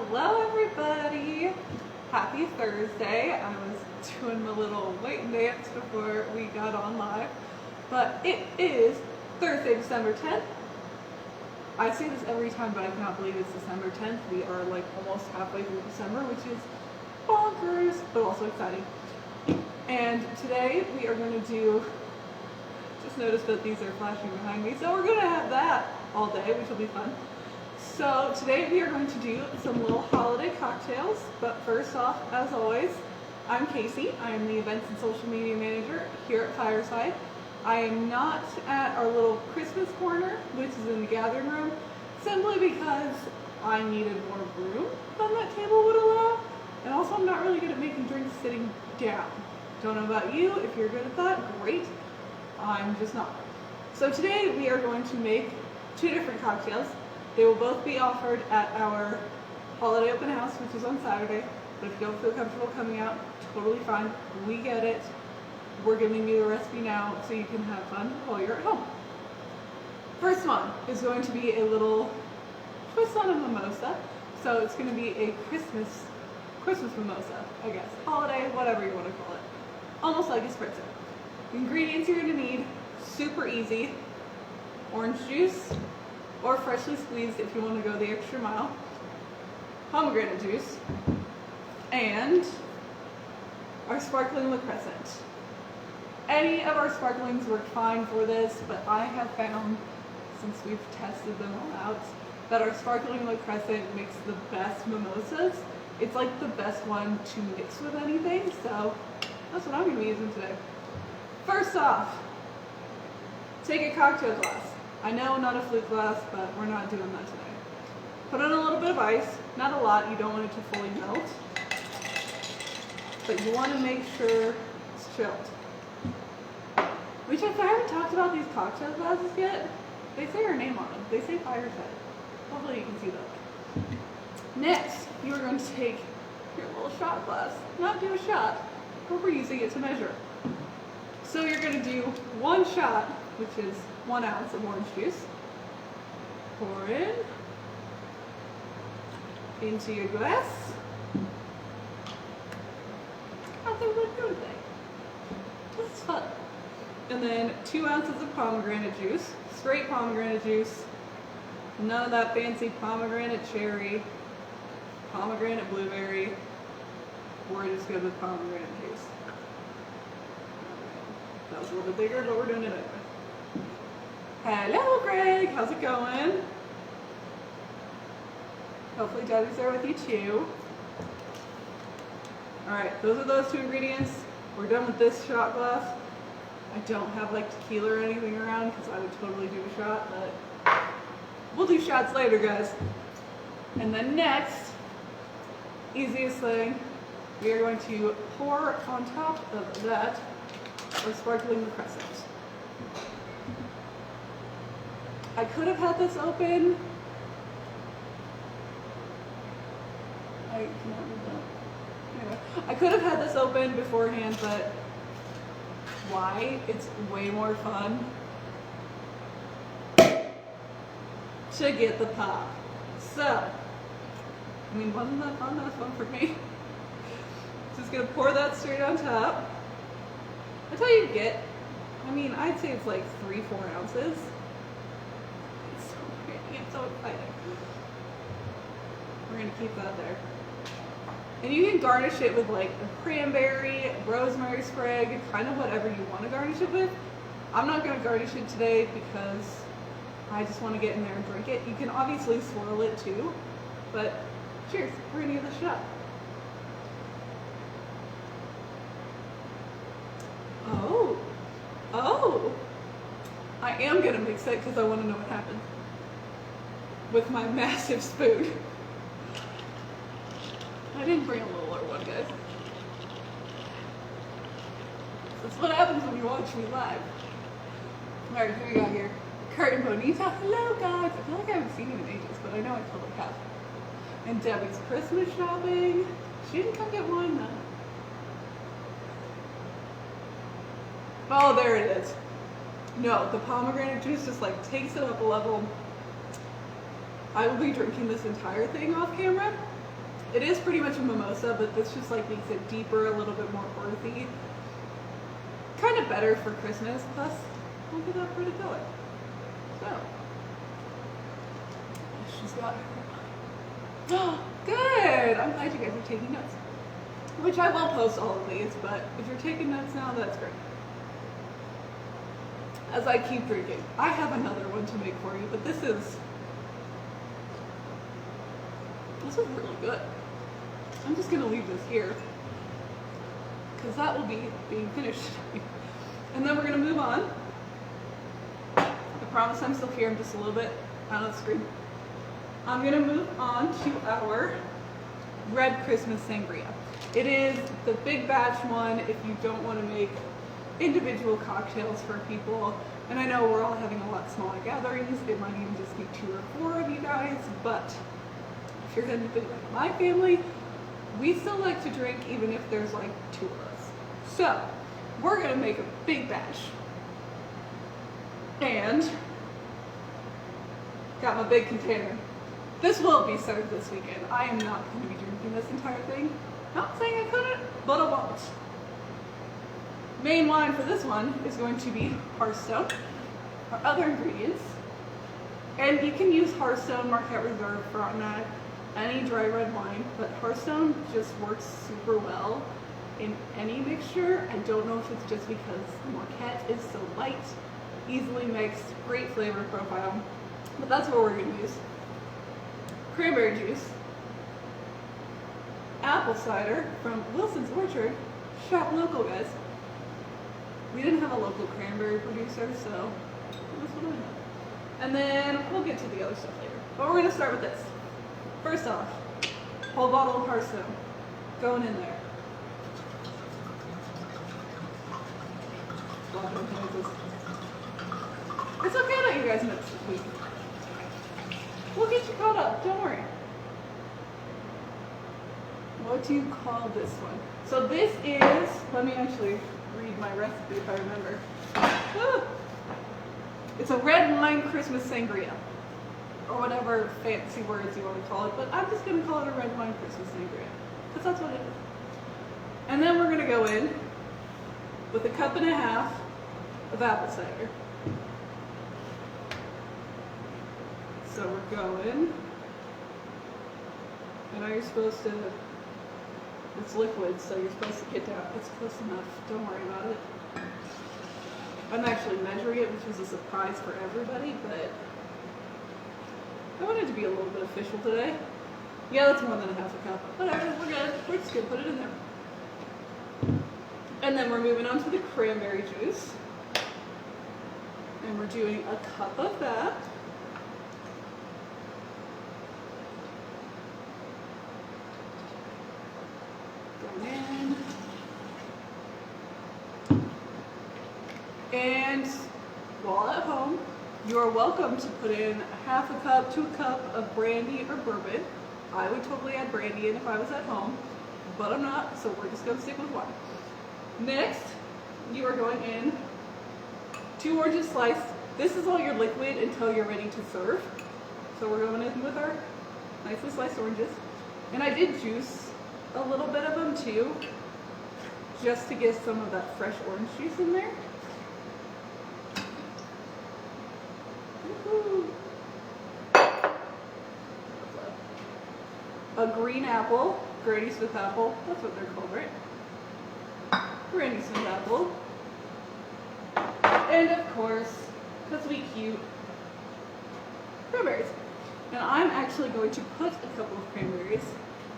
Hello everybody! Happy Thursday. I was doing my little wait and dance before we got on live. But it is Thursday, December 10th. I say this every time, but I cannot believe it's December 10th. We are like almost halfway through December, which is bonkers, but also exciting. And today we are going to do, just noticed that these are flashing behind me, so we're going to have that all day, which will be fun. So today we are going to do some little holiday cocktails, but first off, as always, I'm Casey. I am the events and social media manager here at Fireside. I am not at our little Christmas corner, which is in the gathering room, simply because I needed more room than that table would allow, and also I'm not really good at making drinks sitting down. Don't know about you. If you're good at that, great. I'm just not. So today we are going to make two different cocktails. They will both be offered at our holiday open house, which is on Saturday. But if you don't feel comfortable coming out, totally fine. We get it. We're giving you the recipe now so you can have fun while you're at home. First one is going to be a little twist on a mimosa. So it's going to be a Christmas mimosa, I guess. Holiday, whatever you want to call it. Almost like a spritzer. The ingredients you're going to need, super easy. Orange juice, or freshly squeezed if you want to go the extra mile, pomegranate juice, and our Sparkling LaCrescent. Any of our sparklings work fine for this, but I have found, since we've tested them all out, that our Sparkling LaCrescent makes the best mimosas. It's like the best one to mix with anything, so that's what I'm going to be using today. First off, take a cocktail glass. I know, not a flute glass, but we're not doing that today. Put in a little bit of ice, not a lot, you don't want it to fully melt, but you want to make sure it's chilled. Which, if I haven't talked about these cocktail glasses yet, they say your name on them. They say Fireside. Hopefully you can see that. Next, you are going to take your little shot glass. Not do a shot, but we're using it to measure. So you're going to do one shot, which is 1 ounce of orange juice. Pour in into your glass. I think we're doing today. This is fun. And then 2 ounces of pomegranate juice, straight pomegranate juice. None of that fancy pomegranate cherry, pomegranate blueberry. We're just good with pomegranate juice. That was a little bit bigger, but we're doing it anyway. Hello, Greg. How's it going? Hopefully Daddy's there with you too. Alright, those are those two ingredients. We're done with this shot glass. I don't have like tequila or anything around because I would totally do a shot, but we'll do shots later, guys. And then next, easiest thing, we are going to pour on top of that our Sparkling LaCrescent. I could have had this open. I could have had this open beforehand, but why? It's way more fun to get the pop. So, I mean, wasn't that fun? That was fun for me. Just gonna pour that straight on top. That's all you get. I mean, I'd say it's like 3-4 ounces. It's so pretty. It's so exciting. We're gonna keep that there. And you can garnish it with like a cranberry, rosemary sprig, kind of whatever you want to garnish it with. I'm not going to garnish it today because I just want to get in there and drink it. You can obviously swirl it too, but cheers, we're going to give this a shot. Oh, I am going to mix it because I want to know what happened with my massive spoon. I didn't bring a littler one, guys. That's what happens when you watch me live. Alright, here we go here. Curtain Bonita. Hello, guys. I feel like I haven't seen you in ages, but I know I totally have. And Debbie's Christmas shopping. She didn't come get one, though. Oh, there it is. No, the pomegranate juice just like takes it up a level. I will be drinking this entire thing off camera, It is pretty much a mimosa, but this just like makes it deeper, a little bit more earthy. Kind of better for Christmas, plus look at that pretty color. So, she's got her. Oh, good! I'm glad you guys are taking notes. Which I will post all of these, but if you're taking notes now, that's great. As I keep drinking, I have another one to make for you, but this is really good. I'm just gonna leave this here because that will be being finished. And then we're gonna move on. I promise I'm still here. I'm just a little bit out of the screen. I'm gonna move on to our red Christmas sangria. It is the big batch one if you don't want to make individual cocktails for people. And I know we're all having a lot smaller gatherings. It might even just be 2 or 4 of you guys, but if you're anything like my family, we still like to drink even if there's like 2 of us. So we're gonna make a big batch. And got my big container. This will be served this weekend. I am not going to be drinking this entire thing. Not saying I couldn't, but I won't. Main wine for this one is going to be Hearthstone. Our other ingredients, and you can use Hearthstone Marquette Reserve for not any dry red wine, but Hearthstone just works super well in any mixture. I don't know if it's just because Marquette is so light, easily mixed, great flavor profile, but that's what we're going to use. Cranberry juice, apple cider from Wilson's Orchard, shop local, guys. We didn't have a local cranberry producer, so that's what I have. And then we'll get to the other stuff later. But we're going to start with this. First off, whole bottle of Hearthstone going in there. It's okay that you guys missed this week. We'll get you caught up, don't worry. What do you call this one? So this is, let me actually read my recipe if I remember. Ah! It's a red wine Christmas sangria, or whatever fancy words you want to call it, but I'm just going to call it a red wine Christmas sangria, because that's what it is. And then we're going to go in with 1.5 cups of apple cider. So we're going, I know you're supposed to, it's liquid, so you're supposed to get down, it's close enough, don't worry about it. I'm actually measuring it, which was a surprise for everybody, but I wanted to be a little bit official today. Yeah, that's more than 1/2 cup, whatever, we're good, we're just gonna put it in there. And then we're moving on to the cranberry juice, and we're doing 1 cup of that. And while at home, you are welcome to put in 1/2 cup to 1 cup of brandy or bourbon. I would totally add brandy in if I was at home, but I'm not, so we're just going to stick with wine. Next, you are going in 2 oranges sliced. This is all your liquid until you're ready to serve. So we're going in with our nicely sliced oranges. And I did juice a little bit of them too, just to get some of that fresh orange juice in there. A green apple, Granny Smith apple, that's what they're called, right? Granny Smith apple. And of course, because we cute, cranberries. And I'm actually going to put a couple of cranberries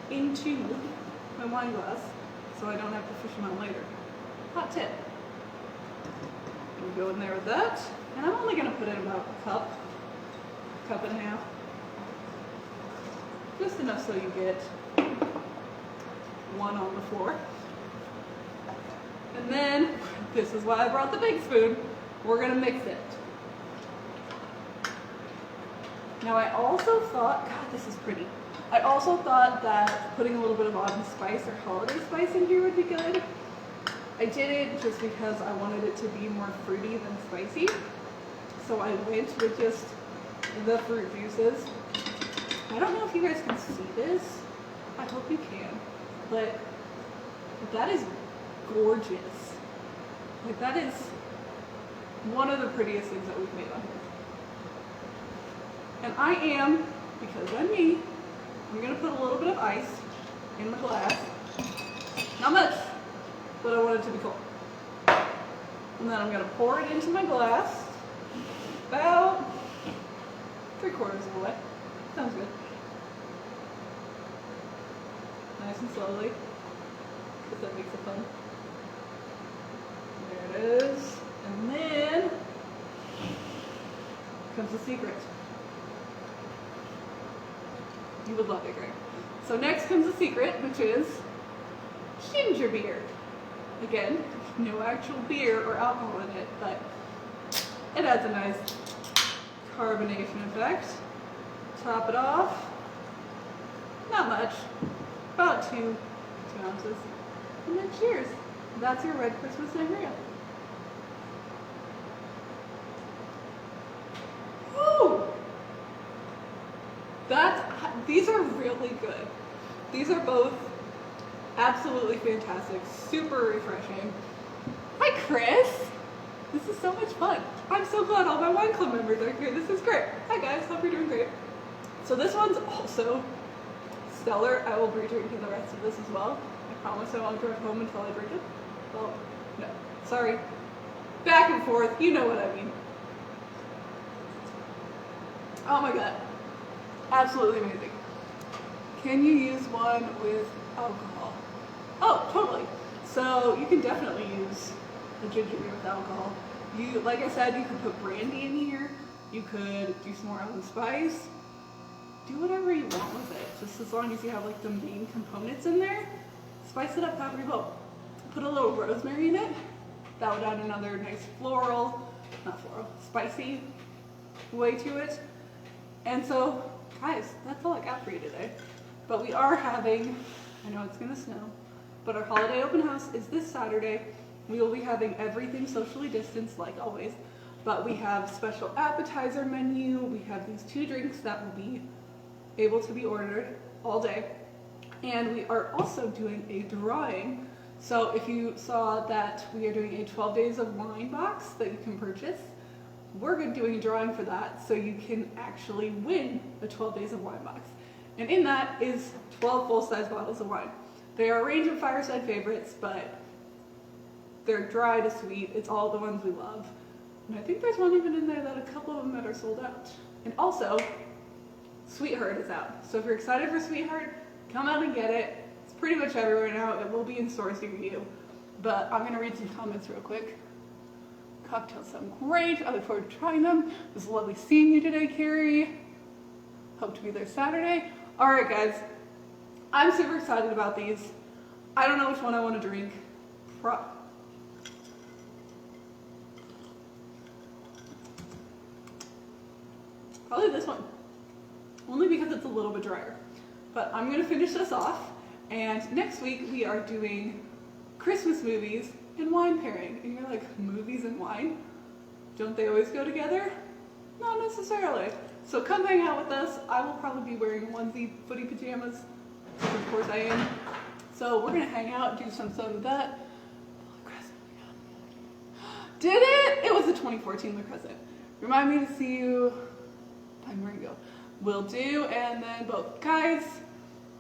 into my wine glass so I don't have to fish them out later. Hot tip. We'll go in there with that. And I'm only going to put in about 1 cup, 1.5 cups. Just enough so you get one on the floor. And then, this is why I brought the big spoon, we're going to mix it. Now I also thought, God, this is pretty. I also thought that putting a little bit of autumn spice or holiday spice in here would be good. I did it just because I wanted it to be more fruity than spicy. So I went with just the fruit juices. I don't know if you guys can see this, I hope you can. But that is gorgeous. Like, that is one of the prettiest things that we've made on here. And I am, because I'm me, I'm gonna put a little bit of ice in my glass. Not much, but I want it to be cold. And then I'm gonna pour it into my glass, about 3/4 of the way. Sounds good. Nice and slowly, because that makes it fun. There it is. And then comes the secret. You would love it, Greg. So next comes the secret, which is ginger beer. Again, no actual beer or alcohol in it, but it adds a nice carbonation effect. Top it off. Not much. About 2 ounces. And then cheers. That's your red Christmas sangria. Woo! These are really good. These are both absolutely fantastic, super refreshing. Hi, Chris. This is so much fun. I'm so glad all my wine club members are here. This is great. Hi guys, hope you're doing great. So this one's also stellar. I will be drinking the rest of this as well. I promise I won't drive home until I drink it. Well, no, sorry. Back and forth, you know what I mean. Oh my god, absolutely amazing. Can you use one with alcohol? Oh, totally. So you can definitely use a ginger beer with alcohol. Like I said, you could put brandy in here. You could do some more own spice. Do whatever you want with it, just as long as you have like the main components in there. Spice it up however you will. Put a little rosemary in it. That would add another nice spicy way to it. And so, guys, that's all I got for you today. But we are having, I know it's gonna snow, but our holiday open house is this Saturday. We will be having everything socially distanced like always, but we have special appetizer menu. We have these 2 drinks that will be able to be ordered all day. And we are also doing a drawing. So if you saw that we are doing a 12 days of wine box that you can purchase, we're doing a drawing for that so you can actually win a 12 days of wine box. And in that is 12 full-size bottles of wine. They are a range of Fireside favorites, but they're dry to sweet. It's all the ones we love. And I think there's one even in there that a couple of them that are sold out. And also, Sweetheart is out. So if you're excited for Sweetheart, come out and get it. It's pretty much everywhere now. It will be in stores near you. But I'm gonna read some comments real quick. Cocktails sound great. I look forward to trying them. It was lovely seeing you today, Carrie. Hope to be there Saturday. All right, guys. I'm super excited about these. I don't know which one I want to drink. Probably this one. Only because it's a little bit drier. But I'm going to finish this off. And next week we are doing Christmas movies and wine pairing. And you're like, movies and wine? Don't they always go together? Not necessarily. So come hang out with us. I will probably be wearing onesie footy pajamas. Of course I am. So we're going to hang out, do some of that. Did it? It was the 2014 LaCrescent. Remind me to see you by Maringo. Will do. And then both. Guys,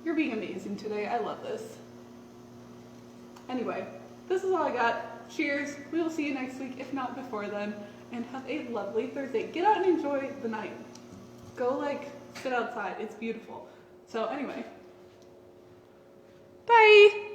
you're being amazing today. I love this. Anyway, this is all I got. Cheers. We will see you next week, if not before then. And have a lovely Thursday. Get out and enjoy the night. Go sit outside. It's beautiful. So anyway, bye.